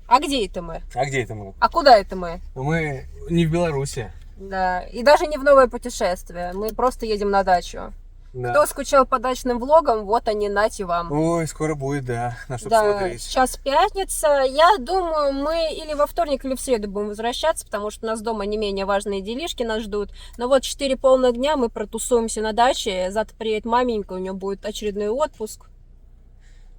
А где это мы? А где это мы? А куда это мы? Мы не в Беларуси. Да, и даже не в новое путешествие. Мы просто едем на дачу. Да. Кто скучал по дачным влогам, вот они, нате вам. Ой, скоро будет, да, на что Да, посмотреть. сейчас пятница. Я думаю, мы или во вторник, или в среду будем возвращаться, потому что у нас дома не менее важные делишки нас ждут. Но вот 4 полных дня мы протусуемся на даче. Завтра приедет маменька, у нее будет очередной отпуск.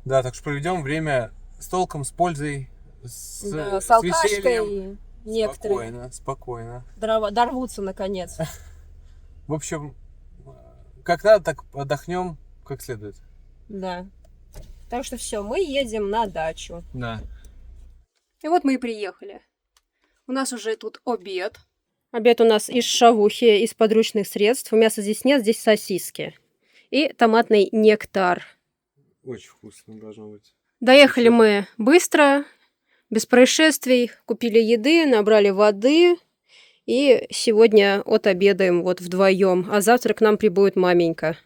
Да, так что проведем время с толком, с пользой, с С весельем. алкашкой некоторые. Спокойно. Дорвутся наконец. В общем, как надо, так отдохнем как следует. Да. Так что все, мы едем на дачу. Да. И вот мы и приехали. У нас уже тут обед. Обед у нас из шавухи, из подручных средств. Мяса здесь нет, здесь сосиски. И томатный нектар. Очень вкусно должно быть. Доехали мы быстро, без происшествий. Купили еды, набрали воды. И сегодня отобедаем вот вдвоем. А завтра к нам прибудет маменька.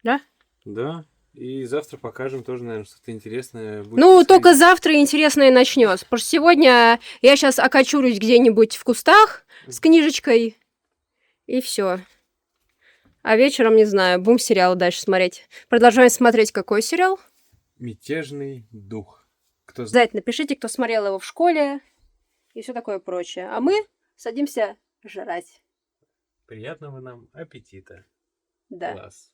Да? Да. И завтра покажем тоже, наверное, что-то интересное. Ну, только завтра интересное начнется. Потому что сегодня я сейчас окочурюсь где-нибудь в кустах с книжечкой. И все. А вечером, не знаю, будем сериал дальше смотреть. Продолжаем смотреть какой сериал? Мятежный дух. Кто знает? Обязательно напишите, кто смотрел его в школе и все такое прочее. А мы садимся жрать. Приятного нам аппетита. Да. Класс.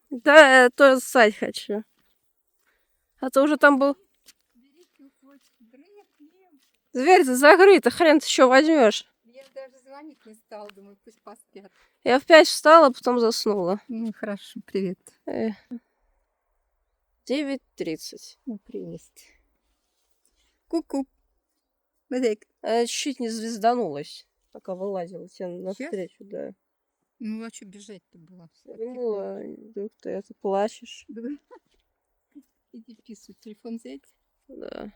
Да, я тоже ссать хочу. А то уже там был... Дверь закрыта, хрен ты еще возьмешь. Я даже звонить не стала, думаю, пусть поспят. Я в 5 встала, потом заснула. Ну, хорошо, привет. 9:30. Ну, привет. Ку-ку. Бадек. Я чуть не звезданулась, пока вылазила тебе навстречу, да. Ну, а что бежать-то было? Думала, вдруг ты плачешь. Иди пису, телефон взять. Да.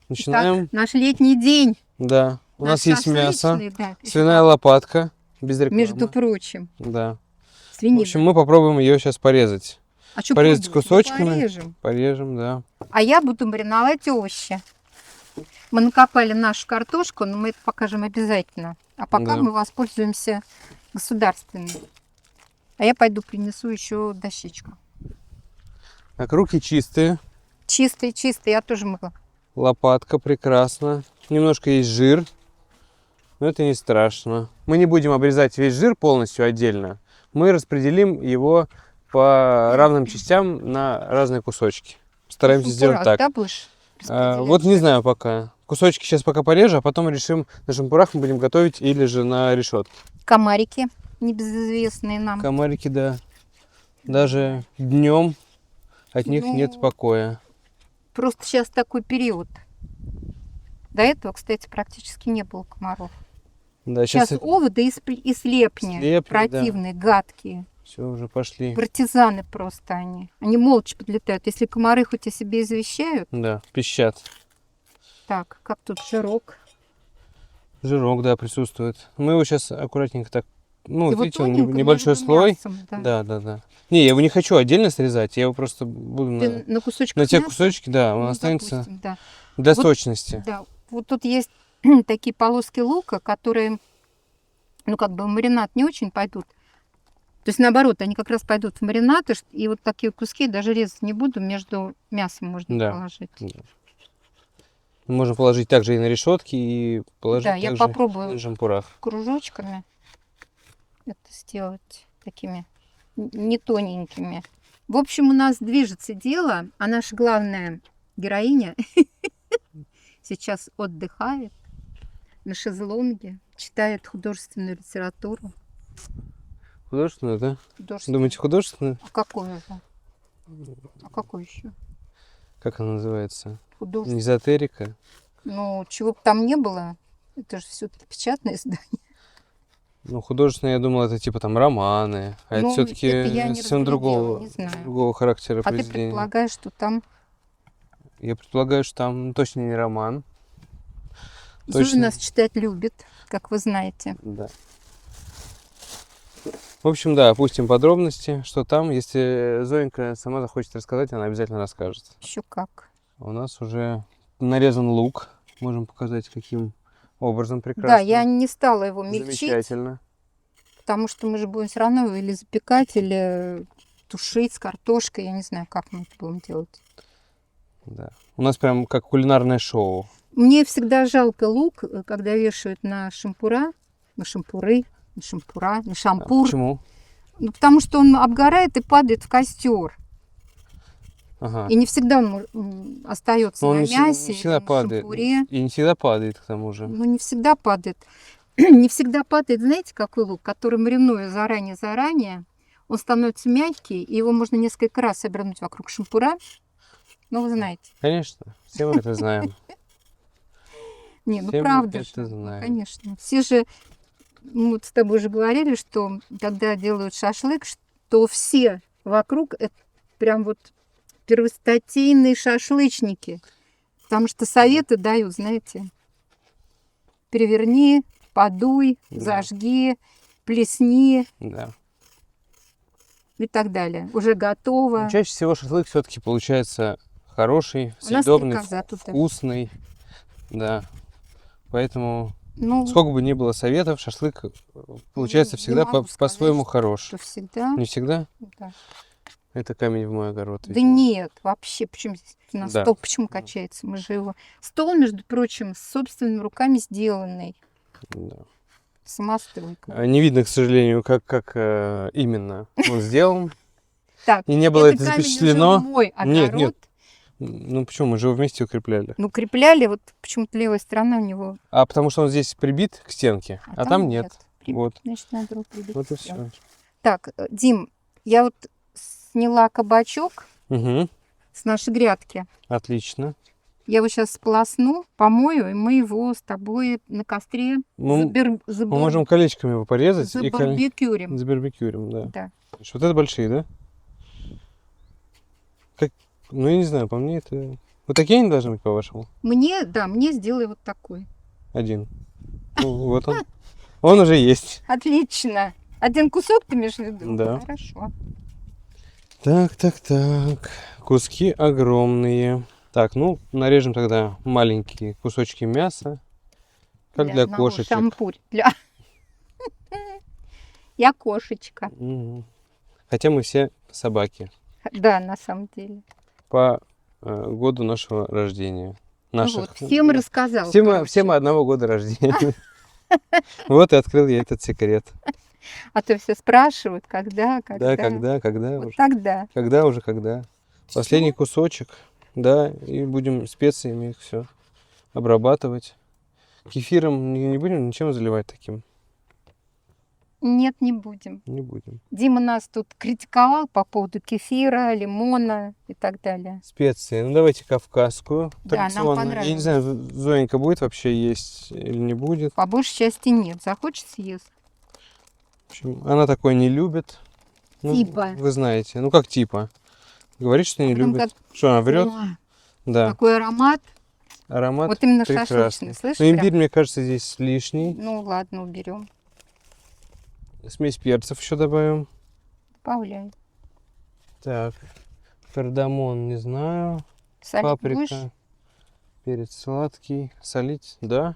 Начинаем. Так, наш летний день. Да. У нас есть мясо, шашлычный, да, свиная лопатка, без рекламы. между прочим. Да. В Свинина. общем, мы попробуем ее сейчас порезать. А что порезать пробовать? кусочками. Порежем. Порежем, да. А я буду мариновать овощи. Мы накопали нашу картошку, но мы это покажем обязательно. А пока Да. мы воспользуемся государственной. А я пойду принесу еще дощечку. Так, руки чистые. Чистый, чистый, я тоже мыла. Лопатка прекрасно. Немножко есть жир, но это не страшно. Мы не будем обрезать весь жир полностью отдельно. Мы распределим его по равным частям на разные кусочки. Стараемся сделать так. Да, будешь Вот не знаю пока. Кусочки сейчас пока порежу, а потом решим, на шампурах мы будем готовить или же на решетке. комарики, небезызвестные нам. Комарики, да. Даже днем от них Ну, нет покоя. Просто сейчас такой период. До этого, кстати, практически не было комаров. Да, Сейчас оводы и слепни, Слепни, да. противные, гадкие. Все, уже пошли. Партизаны просто они. Они молча подлетают. Если комары хоть о себе извещают, Да, пищат. так, как тут жирок. Жирок, да, присутствует. Мы его сейчас аккуратненько так, ну, Его видите, он тоненько небольшой между слой. мясом, да. Да. Не, я его не хочу отдельно срезать, я его просто буду Ты на кусочках на те мяса? кусочки, да, он Ну, останется допустим, да. для Вот, сочности. Да, вот тут есть такие полоски лука, которые, ну, как бы в маринад не очень пойдут. То есть, наоборот, они как раз пойдут в маринад, и вот такие куски даже резать не буду, между мясом можно Да. положить. Можно положить также и на решетки, и положить Да, я также попробую на шампурах. кружочками это сделать такими не тоненькими. В общем, у нас движется дело, а наша главная героиня сейчас отдыхает на шезлонге, читает художественную литературу. Художественную, да? Художественную. Думаете, художественную? А какое же? А какой еще? Как она называется? Художественная. Эзотерика? Ну, чего бы там не было, это же все-таки печатное издание. Ну, художественная, я думал, это типа там романы. А это Ну, все-таки это я не совсем разглядела, не знаю. другого характера А ты произведения. предполагаешь, что там Я предполагаю, что там точно не роман. Зуя Точно. нас читать любит, как вы знаете. Да. В общем, да, опустим подробности, что там. Если Зоенька сама захочет рассказать, она обязательно расскажет. Еще как. У нас уже нарезан лук. Можем показать, каким образом прекрасно. Да, я не стала его мельчить, Замечательно. потому что мы же будем все равно его или запекать, или тушить с картошкой. Я не знаю, как мы это будем делать. Да. У нас прям как кулинарное шоу. Мне всегда жалко лук, когда вешают на шампура, на шампуры, на шампура, на А шампур. почему? Ну, потому что он обгорает и падает в костер. Ага. И не всегда он остается Но он на не всегда- мясе, не всегда на падает. шампуре. И не всегда падает, к тому же. Ну, не всегда падает. Не всегда падает, знаете, какой лук, который маринуя заранее, он становится мягкий, и его можно несколько раз обернуть вокруг шампура. Ну, вы знаете. Конечно, все мы это знаем. Не, ну Все мы правда это же. Ну, знаем. конечно. Все же, мы вот с тобой уже говорили, что когда делают шашлык, что все вокруг это прям вот первостатейные шашлычники. Потому что советы дают, знаете, переверни, подуй, Да. зажги, плесни Да. и так далее. Уже готово. Но чаще всего шашлык все-таки получается хороший, У нас съедобный, стрекоза тут. вкусный. Да. Поэтому, Ну, сколько бы ни было советов, шашлык получается не всегда могу сказать, по-своему что хорош. всегда. Не всегда? Да. Это камень в мой огород. Да видимо. нет, вообще, почему здесь у нас Да. стол почему качается? Мы же его... Стол, между прочим, с собственными руками сделанный. Да. Самостройка. Не видно, к сожалению, как именно он сделан. Так, И не было это камень запечатлено. уже мой Нет, огород. нет. Ну почему? Мы же его вместе укрепляли. Ну, крепляли, вот почему-то левая сторона у него... А потому что он здесь прибит к стенке, а там нет. Прибит. Вот. Значит, надо его прибить. Вот и Всё. все. Так, Дим, я вот сняла кабачок Угу. с нашей грядки. Отлично. Я его сейчас сполосну, помою, и мы его с тобой на костре Мы можем колечками его порезать и забарбекюрим. забарбекюрим, да. Да. Вот это большие, да? Как... Ну, я не знаю, по мне это... Вот такие они должны быть, по-вашему? Мне сделай вот такой. Один. Ну, вот он. Он уже есть. Отлично. Один кусок ты имеешь в виду? Да. Хорошо. Так. Куски огромные. Так, ну, нарежем тогда маленькие кусочки мяса. Как для одного кошечек. Шампурь. Для... Я кошечка. Мгм. Хотя мы все собаки. Да, на самом деле. По году нашего рождения. Ну Наших. вот, всем рассказал. Все мы, короче. все мы одного года рождения. Вот и открыл я этот секрет. А то все спрашивают, когда. Да, когда Вот уже. тогда. Когда. Последний кусочек, да, и будем специями их все обрабатывать. Кефиром не будем ничем заливать таким. Нет, не будем. Не будем. Дима нас тут критиковал по поводу кефира, лимона и так далее. Специи. Ну давайте кавказскую. Да, нам Традиционную. Я не знаю, Зоенька будет вообще есть или не будет. По большей части нет. Захочет съест. В общем, она такое не любит. Ну, Типа. Вы знаете. Ну как типа? Говорит, что не Потом любит. Что, она врет? О, Да. какой аромат. Аромат Вот именно прекрасный. шашлычный. Слышишь? Но прям? имбирь, мне кажется, здесь лишний. Ну ладно, уберем. Смесь перцев еще добавим. Добавляй. Так. Кардамон, не знаю. Солить Паприка. будешь? Перец сладкий. Солить? Да.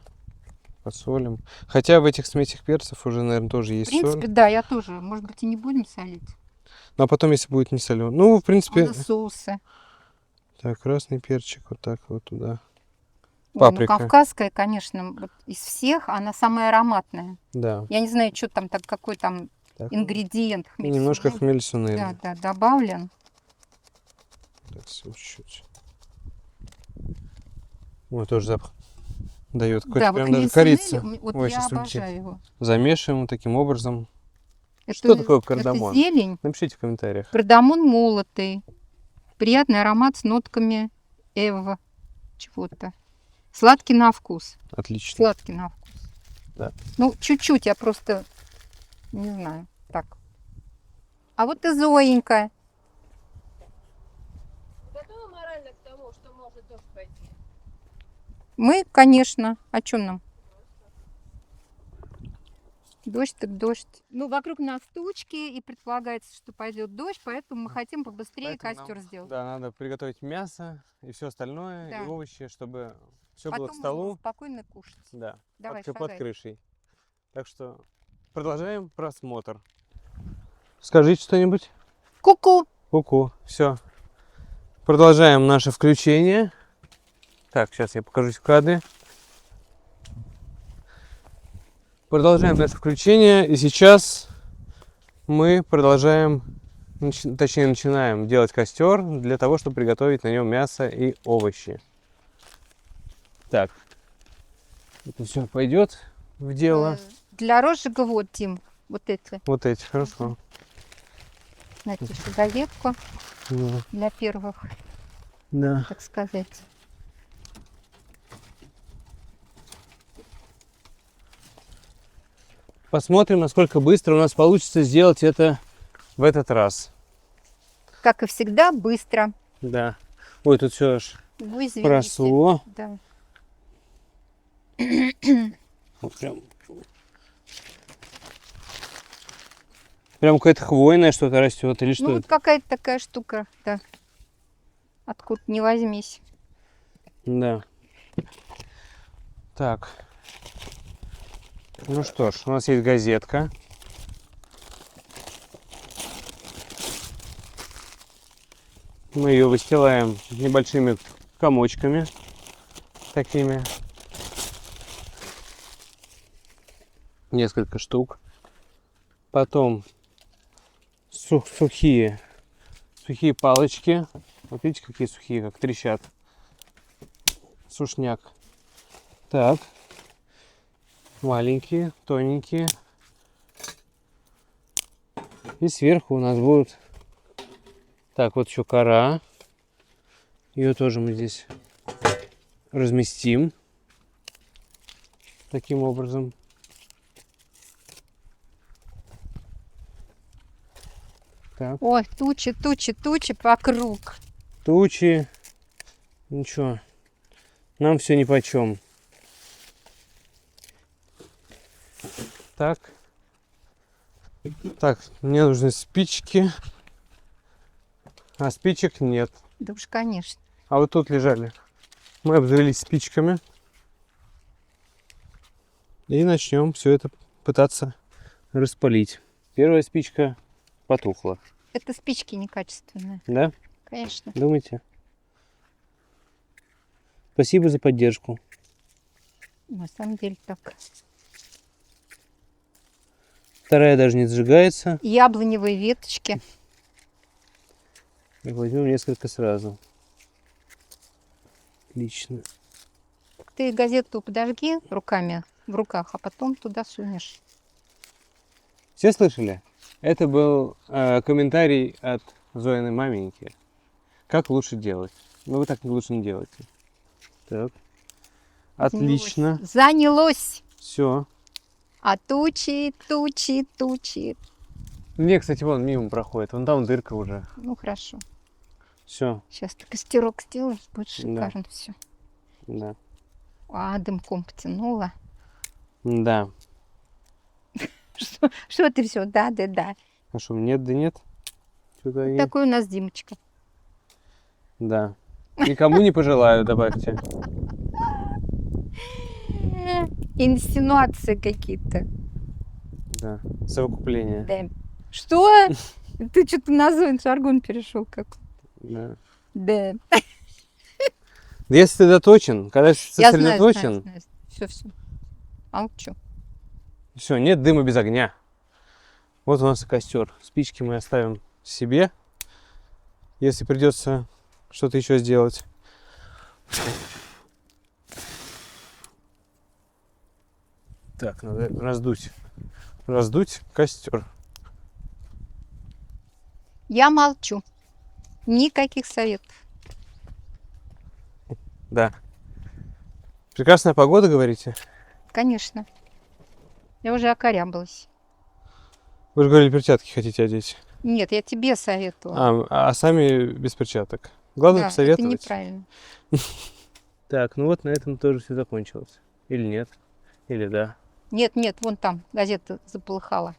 Посолим. Хотя в этих смесях перцев уже, наверное, тоже В есть принципе, соль. да, я тоже. Может быть, и не будем солить. Ну, а потом, если будет не соленый. Ну, в принципе... А на соусы. Так, красный перчик вот так вот туда. Ой, Паприка. ну, кавказская, конечно, вот из всех она самая ароматная. Да. Я не знаю, что там, так, какой там Так. ингредиент. И немножко хмель-сунель. хмель сунели. Да, да, добавлен. Так, всё чуть-чуть. Ой, тоже запах дает. Какой-то Да, вот прям даже кондиционер, корица. вот Ой, я сейчас обожаю его. Замешиваем таким образом. Это, Что такое это кардамон? зелень, Напишите в комментариях. кардамон молотый, приятный аромат с нотками чего-то. Сладкий на вкус. Отлично. Сладкий на вкус. Да. Ну, чуть-чуть, я просто не знаю. Так. А вот и Зоенька. Готова морально к тому, что может дождь пойти? Мы, конечно. А что нам? Дождь так дождь. Ну, вокруг нас тучки, и предполагается, что пойдет дождь, поэтому мы хотим побыстрее Поэтому костер нам, сделать. да, надо приготовить мясо и все остальное, Да. и овощи, чтобы все было к Потом можно столу. спокойно кушать. Да, Давай, под шагай. крышей. Так что продолжаем просмотр. Скажите что-нибудь. Ку-ку! Ку-ку. Все. Продолжаем наше включение. Так, сейчас я покажусь в кадре. Продолжаем наше включение. И сейчас мы продолжаем, точнее начинаем делать костер для того, чтобы приготовить на нем мясо и овощи. Так. Это все пойдет в дело. Для розжига вот, Дим, вот эти. Вот эти, хорошо. Напишу заветку Да. для первых, Да. так сказать. Посмотрим, насколько быстро у нас получится сделать это в этот раз. Как и всегда, быстро. Да. Ой, тут все аж Вы извините. прошло. Да. Вот прям какое-то хвойное что-то растет или что Ну, это? вот какая-то такая штука, да. Откуда не возьмись. Да. Так. Ну что ж, у нас есть газетка. Мы ее выстилаем небольшими комочками такими. Несколько штук. Потом сухие палочки. Вот видите, какие сухие, как трещат. Сушняк. Так. Маленькие, тоненькие. И сверху у нас будут... Так, вот еще кора. Ее тоже мы здесь разместим. Таким образом. Так. Ой, тучи, тучи, тучи вокруг. Тучи. Ничего. Нам все нипочем. Так. Так, мне нужны спички. А спичек нет. Да уж, конечно. А вот тут лежали. Мы обзавелись спичками. И начнем все это пытаться распалить. Первая спичка потухла. Это спички некачественные. Да? Конечно. Думаете? Спасибо за поддержку. На самом деле так. Вторая даже не зажигается. Яблоневые веточки. Возьмем несколько сразу. Отлично. Ты газету подожги руками в руках, а потом туда сунешь. Все слышали? Это был комментарий от Зоиной маменьки. Как лучше делать? Ну, вы так лучше не делаете. Так. Отлично. Занялось. Все. А тучи, тучи, тучи. Не, кстати, вон мимо проходит. Вон там дырка уже. Ну хорошо. Все. Сейчас ты костерок сделаешь, будет шикарно все. Да. А, дымком потянула. Да. Что ты все? Да, да, да. А что, нет, да нет? Что-то они... Такой у нас Димочка. Да. Никому не пожелаю, добавьте. Инсинуации какие-то. Да. Совокупление. Да. Что? Ты что-то на Зоин жаргон перешел как? Да. Да. Да я сосредоточен. Когда Я знаю, сосредоточен, знаю. Все, все. Молчу. все, нет дыма без огня. Вот у нас и костер. Спички мы оставим себе, если придется что-то еще сделать. Так, надо раздуть костер. Я молчу. Никаких советов. Да. Прекрасная погода, говорите? Конечно. Я уже окорябалась. Вы же говорили, перчатки хотите одеть. Нет, я тебе советовала. А сами без перчаток. Главное Да, это посоветовать. неправильно. Так, ну вот на этом тоже все закончилось. Или нет? Или да? Нет, нет, вон там газета заполыхала.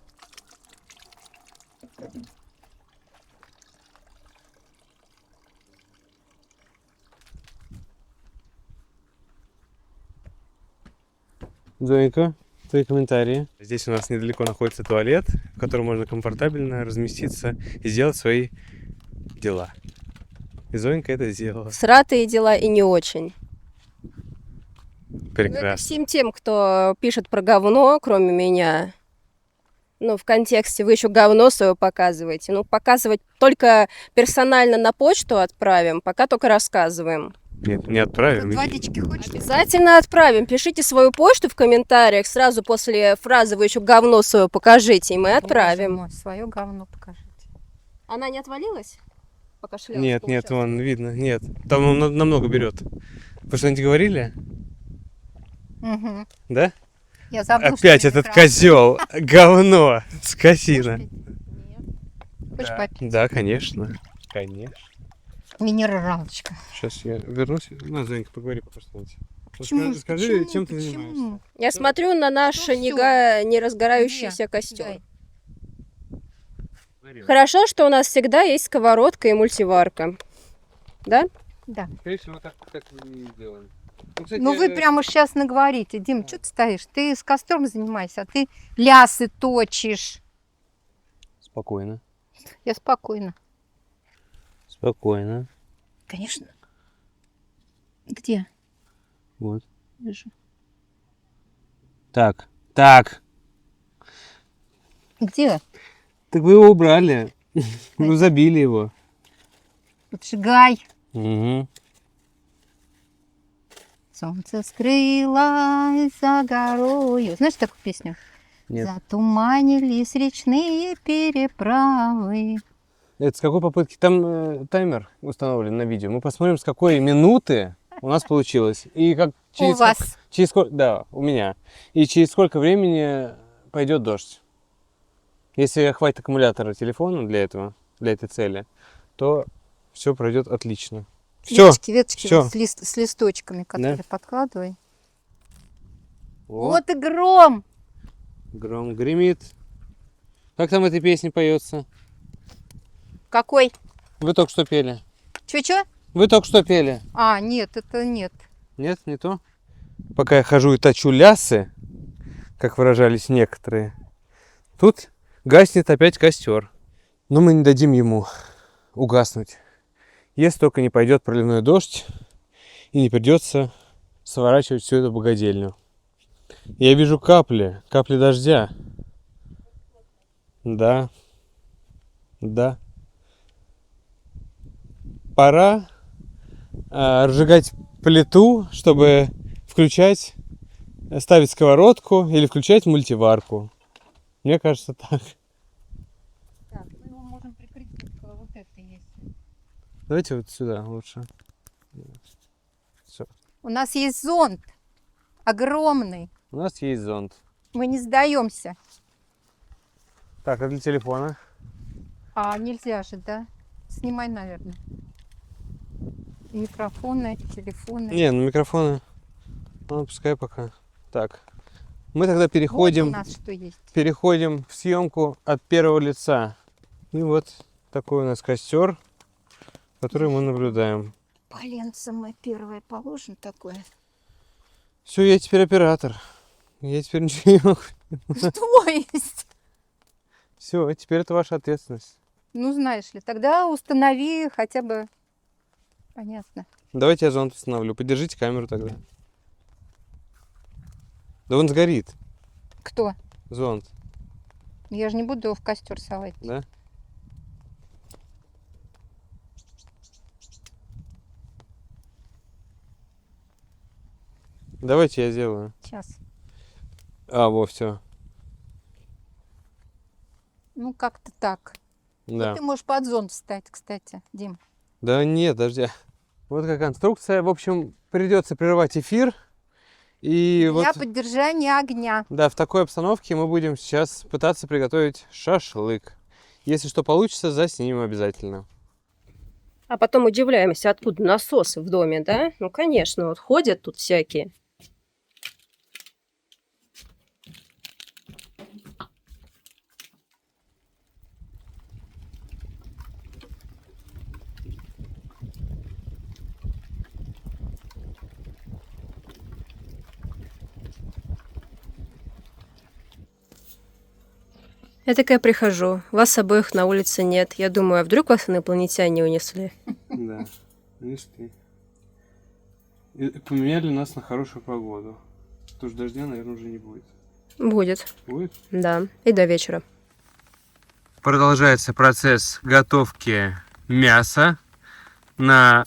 Зоенька, твои комментарии. Здесь у нас недалеко находится туалет, в котором можно комфортабельно разместиться и сделать свои дела. И Зоенька это сделала. Сратые дела и не очень. Ну, это Прекрасно. всем тем, кто пишет про говно, кроме меня. Ну, в контексте вы еще говно свое показываете. Ну, показывать только персонально на почту отправим, пока только рассказываем. Нет, не отправим. Водички хочешь? Обязательно отправим. Пишите свою почту в комментариях. Сразу после фразы вы еще говно свое покажите, и мы отправим. Свое говно покажите. Она не отвалилась? Пока шлялась Нет, нет, полчаса. вон, видно, нет. Там он намного берет. Вы что-нибудь говорили? Угу. Да? Я забыла, Опять что этот микрофон. козел, говно, скотина. Хочешь Да, попить? да, конечно. Конечно. Минералочка. Сейчас я вернусь. На, Зоенька, поговори пока что-нибудь. Почему? Скажи, Почему? чем ты Почему? занимаешься? Я смотрю на наш Ну не разгорающийся Где? костер. Дай. Хорошо, что у нас всегда есть сковородка и мультиварка. Да? Да. Скорее всего, так и делаем. Ну, кстати, Ну вы прямо сейчас наговорите. Дим, что ты стоишь? Ты с костром занимайся, а ты лясы точишь. Спокойно. Я спокойно. Спокойно. Конечно. Где? Вот. Вижу. Так. Так. Где? Так вы его убрали. Вы забили его. Поджигай. Угу. Солнце скрылось за горою. Знаешь такую песню? Нет. Затуманились речные переправы. Это с какой попытки? Там таймер установлен на видео. Мы посмотрим, с какой минуты у нас получилось. И как У вас. через сколько, да, у меня. И через сколько времени пойдет дождь. Если хватит аккумулятора телефона для этого, для этой цели, то все пройдет отлично. Все. Веточки всё. вот с листочками, которые подкладывай. Вот. Вот и гром. Гром гремит. Как там в этой песне поется? Какой? Вы только что пели. Чё-чё? Вы только что пели. А, нет, это нет. Нет, не то. Пока я хожу и точу лясы, как выражались некоторые, тут гаснет опять костер. Но мы не дадим ему угаснуть. Если только не пойдет проливной дождь и не придется сворачивать всю эту богадельню. Я вижу капли дождя. Да. Да. Пора разжигать плиту, чтобы ставить сковородку или включать мультиварку. Мне кажется, так. Так, мы его можем прикрыть только вот это есть. Давайте вот сюда лучше. Все. У нас есть зонт огромный. У нас есть зонт. Мы не сдаемся. Так, а для телефона? А нельзя же, да? Снимай, наверное. Микрофоны, телефоны. Не, ну микрофоны. Ну, пускай пока. Так. Мы тогда Вот у переходим нас что есть. в съемку от первого лица. И вот такой у нас костер, который мы наблюдаем. Поленце мы первое положим такое. Все, я теперь оператор. Я теперь ничего не могу. Что есть? Все, теперь это ваша ответственность. Ну, знаешь ли, тогда установи хотя бы... Понятно. Давайте я зонт установлю. Подержите камеру тогда. Да он сгорит. Кто? Зонт, Я же не буду его в костер совать. да? Давайте я сделаю. Сейчас. А, во, все. Ну, как-то так. Да. Ты можешь под зонт встать, кстати, Дим. Да нет, подожди. Вот какая конструкция. В общем, придется прерывать эфир. И Для вот, поддержания огня. да, в такой обстановке мы будем сейчас пытаться приготовить шашлык. Если что получится, заснимем обязательно. А потом удивляемся, откуда насосы в доме, да? Ну, конечно, вот ходят тут всякие. Я такая прихожу, вас обоих на улице нет. Я думаю, а вдруг вас инопланетяне унесли? Да, видишь ты. И поменяли нас на хорошую погоду. Потому что дождя, наверное, уже не будет. Будет, Будет? да. И до вечера. Продолжается процесс готовки мяса на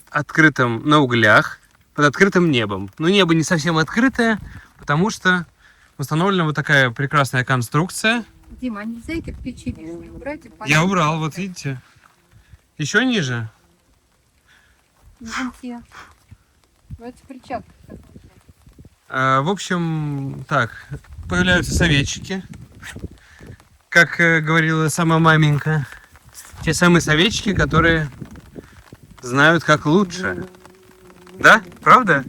углях под открытым небом. Но небо не совсем открытое, потому что установлена вот такая прекрасная конструкция. Дима, а нельзя и кирпичи лишние убрать? И Я убрал, вот видите. Еще ниже. Вон те. Вот перчатки. В общем, так, появляются советчики. Как говорила сама маменька. Те самые советчики, которые знают, как лучше. Да? Правда?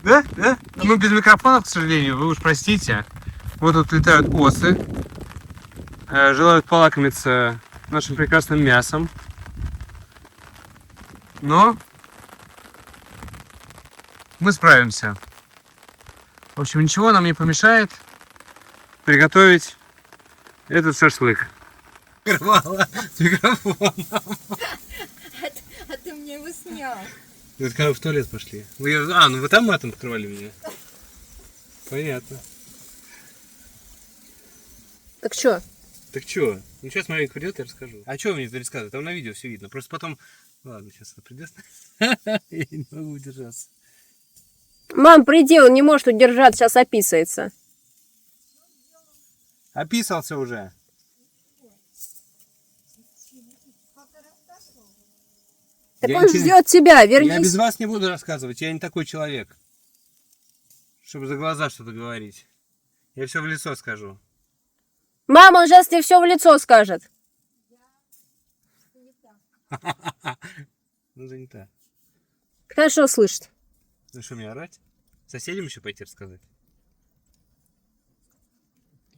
Да? Да? Ну, без микрофонов, к сожалению, вы уж простите. Вот тут летают осы. Желают полакомиться нашим прекрасным мясом. Но мы справимся. В общем, ничего нам не помешает приготовить этот шашлык. Рвала с микрофоном. А ты мне его снял. Это когда вы в туалет пошли. Ну вы там матом покрывали меня. Понятно. Так что? Так чё? Ну сейчас маленько придет, я расскажу. А что вы мне рассказывать? Там на видео все видно. Просто потом... Ладно, сейчас это придет. Я не могу удержаться. Мам, приди, он не может удержаться, сейчас описается. Описался уже. Так Я он ничего- ждет тебя, Я без вернись. вас не буду рассказывать, я не такой человек. Чтобы за глаза что-то говорить. Я все в лицо скажу. Мама, он сейчас тебе все в лицо скажет. Ну, занята. Хорошо слышит. Ну что, мне орать? Соседям еще пойти рассказать?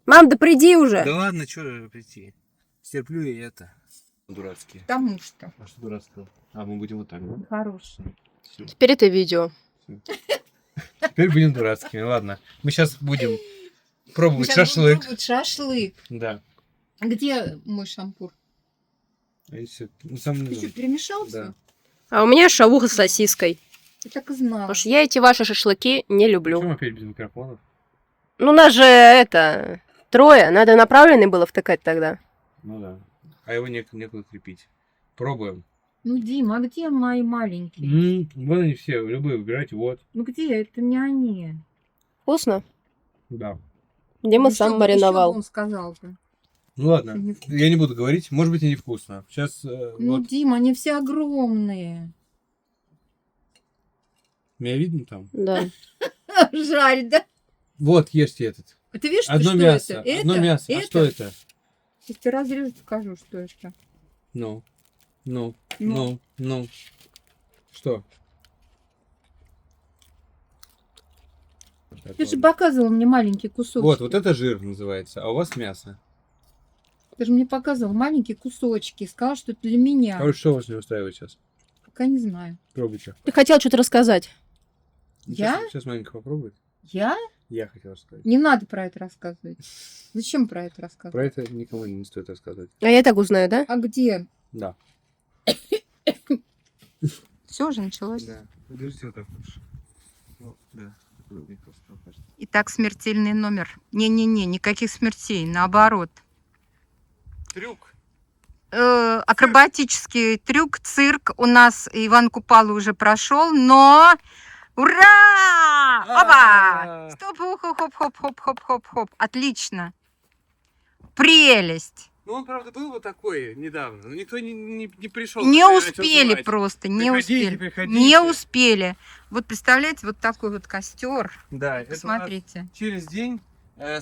Мам, да приди уже. Да ладно, что прийти. Стерплю и это. Дурацкие. Потому что. А что дурацкого? А, мы будем вот так, да? Хороший. Всё. Теперь это видео. Теперь будем дурацкими, ладно. Мы сейчас будем пробовать шашлык. Шашлык. Да. Где мой шампур? А если... Ну, сам Ты не что, знаю. перемешался? Да. А у меня шавуха с сосиской. Я так и знала. Потому что я эти ваши шашлыки не люблю. Почему опять без микрофонов? Ну, нас же это... Трое. Надо направленный было втыкать тогда. Ну да. А его некуда крепить. Пробуем. Ну, Дима, а где мои маленькие? Вон они все, любые выбирайте, вот. Ну где? Это не они. Вкусно? Да. Дима Ну, сам что- мариновал. что он сказал бы? Ну ладно, Не вкусно. я не буду говорить, может быть и невкусно. Сейчас Ну, вот, Дима, они все огромные. меня видно там? Да. Жаль, да? Вот, ешьте этот. Ты видишь, Одно что мясо, это? одно Это? мясо. А Это? что это? Сейчас тебе разрежу, покажу, что это. Ну. Что? Ты же показывал мне маленький кусочек. Вот это жир называется, а у вас мясо. Ты же мне показывал маленькие кусочки. Сказал, что это для меня. Короче, что вас не устраивает сейчас? Пока не знаю. Пробуйте. Ты хотел что-то рассказать. Я? Сейчас маленько попробует. Я? Я хотел сказать. Не надо про это рассказывать. Зачем про это рассказывать? Про это никому не стоит рассказывать. А я так узнаю, да? А где? Да. Все уже началось. Да. Держите вот так лучше. Вот, да. Мне просто покажется. Итак, смертельный номер. Не-не-не, никаких смертей, наоборот. Трюк. Акробатический трюк, цирк у нас Иван Купала уже прошел, но ура! Опа! Стоп, хоп-хоп-хоп-хоп-хоп-хоп. Отлично. Прелесть. Ну, он, правда, был вот такой недавно, но никто не пришел. Не успели просто, не успели. Приходите. Не успели. Вот представляете, вот такой вот костер. Да, это у нас Посмотрите. через день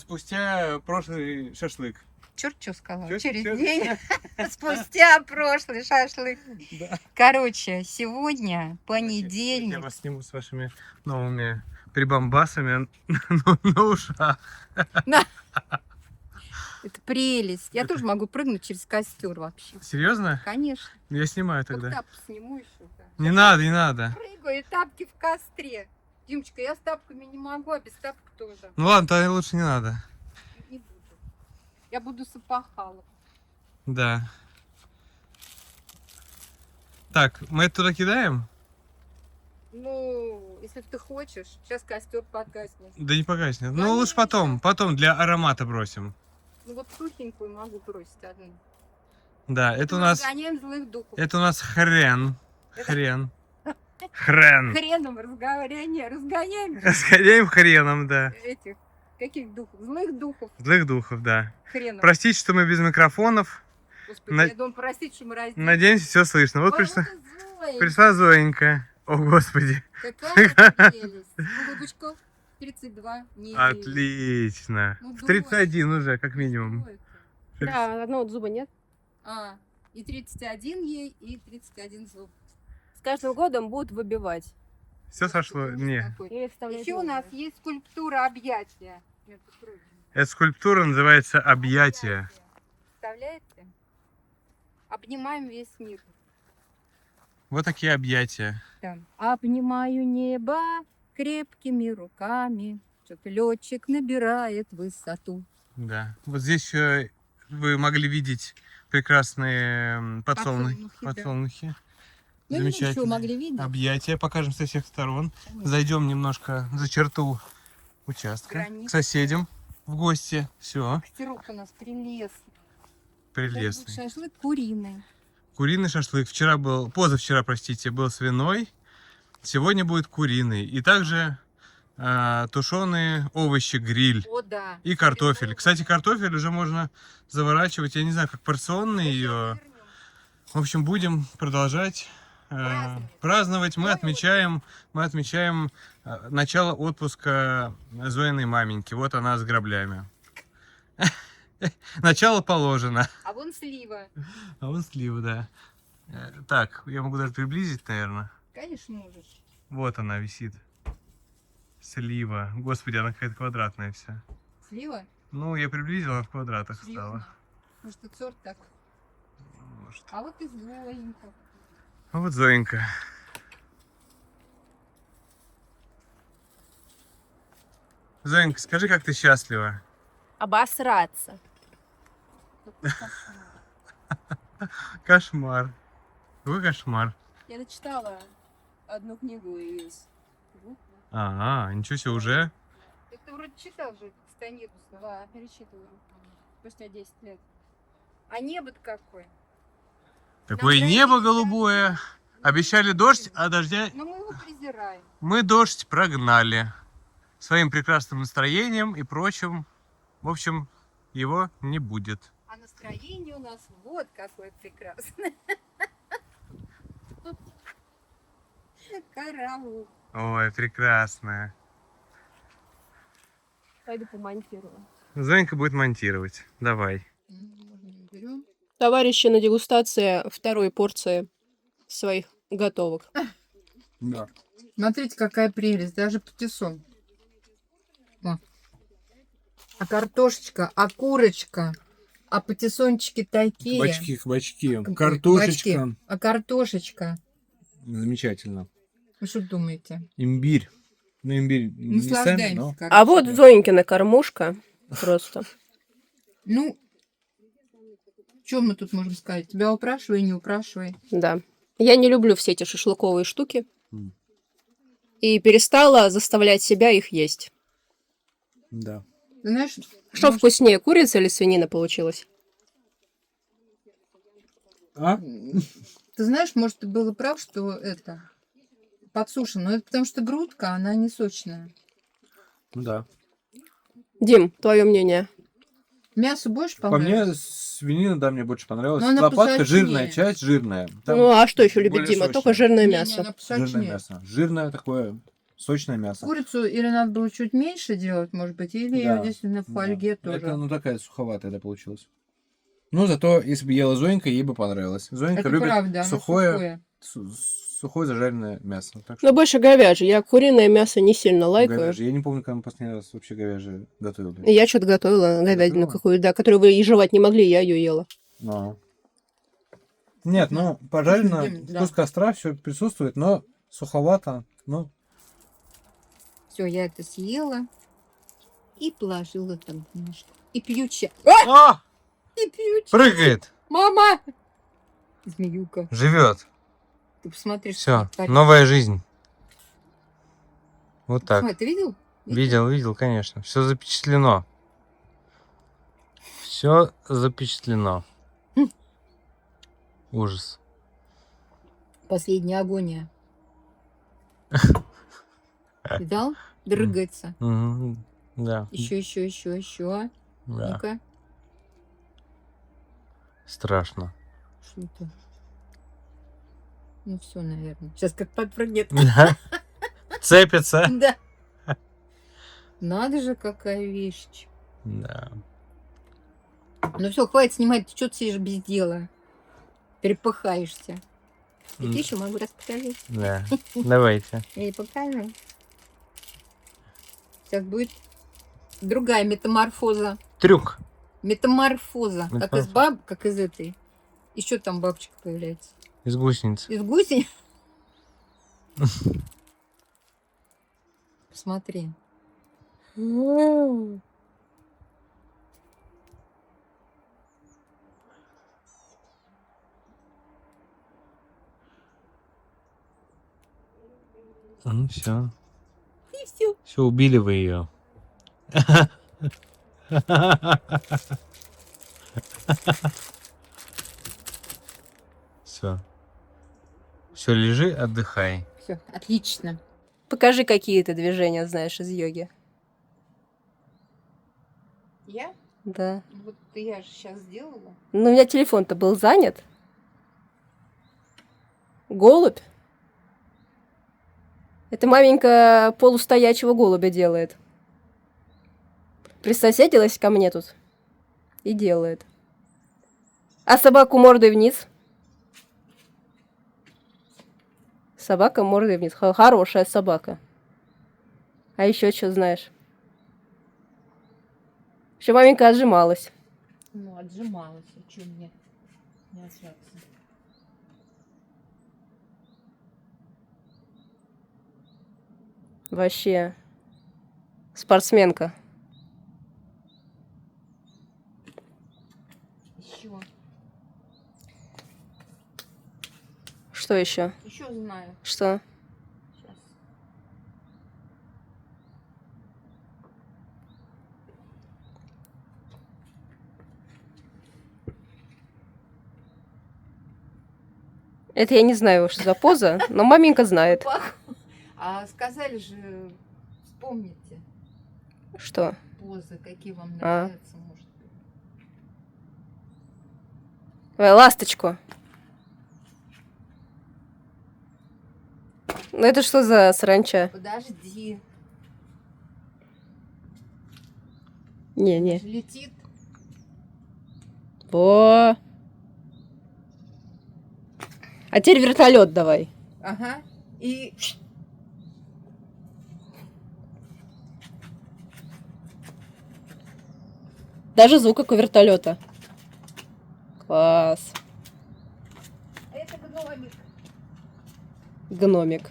спустя прошлый шашлык. Черт что сказал. Чёрт, Через чёрт. день спустя прошлый шашлык. Да. Короче, сегодня Я понедельник. вас сниму с вашими новыми прибамбасами на ушах. Это прелесть. Я тоже могу прыгнуть через костер вообще. Серьезно? Конечно. Я снимаю Только тогда. тапки сниму еще. Да. Не надо, не надо. Прыгаю, и тапки в костре. Димочка, я с тапками не могу, а без тапок тоже. Ну ладно, тогда лучше не надо. Не буду. Я буду с опахалом. Да. Так, мы это туда кидаем? Ну, если ты хочешь, сейчас костер погаснет. Да не погаснет. Ну Конечно. лучше потом для аромата бросим. Ну вот сухенькую могу бросить одну. Да, это у нас Разгоняем злых духов. хрен. Хрен. Хреном разгоняем Сгоняем хреном, да. этих, каких духов? Злых духов. Злых духов, да. Хреном. Простите, что мы без микрофонов. Господи, на- я думаю, простите, что мы разделились. Надеемся, все слышно. Вот Ой, пришла, вот и Зоя. пришла Зоенька. О, Господи. Какая прелесть. Голубочка, 32. Не Отлично. Ну, В дочь. 31 уже, как минимум. Зойка. Да, одного вот зуба нет. А, и 31 ей, и 31 зуб. С каждым годом будут выбивать. Все сошло? Не. Или вставлять Еще у нас новые. есть скульптура объятия. между прочим. Эта скульптура называется «Объятие». Представляете? Обнимаем весь мир. Вот такие объятия. Там. Обнимаю небо крепкими руками. Что-то летчик набирает высоту. Да. Вот здесь вы могли видеть прекрасные подсолнухи. Подсолнухи, да. Подсолнухи. Ну, и еще могли видеть. Объятия покажем со всех сторон. Зайдем немножко за черту участка. Границы. К соседям в гости. Все. Костерок у нас прелестный. Прелестный. Шашлык куриный. Куриный шашлык. Позавчера, простите, был свиной. Сегодня будет куриный. И также тушеные овощи, гриль. О, да. И картофель. Кстати, картофель уже можно заворачивать. Я не знаю, как порционный ее. В общем, будем продолжать праздновать. Мы отмечаем начало отпуска Зоиной маменьки. Вот она с граблями. Начало положено. А вон слива. А вон слива, да. Так, я могу даже приблизить, наверное. Конечно, можешь. Вот она висит. Слива. Господи, она какая-то квадратная вся. Слива? Ну, я приблизил, она в квадратах Слива. стала. Может, и сорт так. Может. А вот и Зоенька. А вот Зоенька. Зоенька, скажи, как ты счастлива? Обосраться. Кошмар. Какой кошмар. Я дочитала одну книгу из... Ага, ничего себе, уже? Ты вроде читал же Станидуса. Да, перечитываю. Спустя 10 лет. А небо-то какое? Такое Нам небо дождь, голубое. Обещали дождь, а дождя... Но мы его презираем. Мы дождь прогнали. Своим прекрасным настроением и прочим. В общем, его не будет. А настроение у нас вот какое прекрасное. Караул. Ой, прекрасная. Пойду помонтирую. Зоенька будет монтировать. Давай. Берем. Товарищи на дегустации второй порции своих готовок. Да. Смотрите, какая прелесть. Даже патиссон. О. А картошечка, а курочка, а патиссончики такие. Кабачки. Кабачки. А картошечка. Замечательно. Вы что думаете? Имбирь. Ну, имбирь не Наслаждаемся. сами, но... короче. А вот Зоенькина кормушка. Просто. Ну, что мы тут можем сказать? Тебя упрашивай, не упрашивай. Да. Я не люблю все эти шашлыковые штуки. М. И перестала заставлять себя их есть. Да. Ты знаешь, Что вкуснее, курица или свинина получилась? А? ты знаешь, может, ты был прав, что это подсушено. Но это потому что грудка, она не сочная. Да. Дим, твое мнение? Мясо больше По понравилось? мне, свинина, да, мне больше понравилась. Но она Лопатка посочнее. жирная, часть жирная. Там Ну, а что еще любит более Дима? Только сочная. жирное Не, мясо. она Жирное посочнее. мясо. Жирное такое, сочное мясо. Курицу или надо было чуть меньше делать, может быть, или ее Да, действительно в фольге да. тоже. Это, ну, такая суховатая, да, получилась. Ну, зато, если бы ела Зоенька, ей бы понравилось. Зоенька Это любит правда, оно сухое зажаренное мясо. Так Но что больше говяжье. Я куриное мясо не сильно лайкаю. говяжье. Я не помню, когда мы последний раз вообще говяжье готовили. Я что-то готовила говядину Готовила? какую-то, да, которую вы и жевать не могли, я ее ела. Но. Нет, ну, пожарено, Да. вкус костра, все присутствует, но суховато, ну, Все, я это съела и положила там немножко. И пью чай. А! И пью чай. Прыгает, Мама! Змеюка. живет. Ты посмотри, Все, что творится. новая жизнь. Вот так. Смотри, ты видел? Видел, конечно. Все запечатлено. Все запечатлено. Хм. Ужас. Последняя агония. Видал? Дрыгается. Мгм. Да. Еще. Да. Ну-ка. Страшно. Что это? Ну все, наверное. Сейчас как подпрыгнет. Да. Цепится. Да. Надо же, какая вещь. Да. Ну все, хватит снимать. Ты что ты сидишь без дела? Перепыхаешься. Я тебе еще могу раз показать. Да. Давайте. Я ей покажу. Сейчас будет другая метаморфоза. Трюк. Метаморфоза. Как из Метаморфоза. как из этой. Еще там бабочка появляется. Из гусениц. Из гусени. Посмотри. Ну все. И все. Все, убили вы ее. Все. Все, лежи, отдыхай. Все, отлично. Покажи, какие ты движения знаешь из йоги. Я? Да. Вот я же сейчас сделала. Но у меня телефон-то был занят. Голубь. Это маменька полустоячего голубя делает. Присоседилась ко мне тут и делает. А собаку мордой вниз. Собака мордой вниз. Хорошая собака. А еще что знаешь? Еще маменька отжималась. Ну, отжималась. А что мне не отжаться? Вообще. Спортсменка. Еще. Что еще? Еще знаю. Что? Сейчас. Это я не знаю, что за поза, но маменька знает. А сказали же, вспомните Что? позы, какие вам А. нравятся, может быть. Давай, ласточку. Ну это что за саранча? Подожди. Не-не. Летит. О. А теперь вертолет давай. Ага. И Даже звук как у вертолета. Класс. это гномик. Гномик.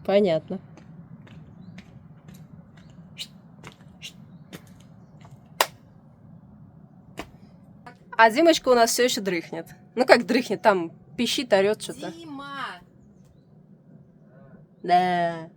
Понятно. А Димочка у нас все еще дрыхнет. Ну как дрыхнет, там пищит, орет что-то. Дима! Да.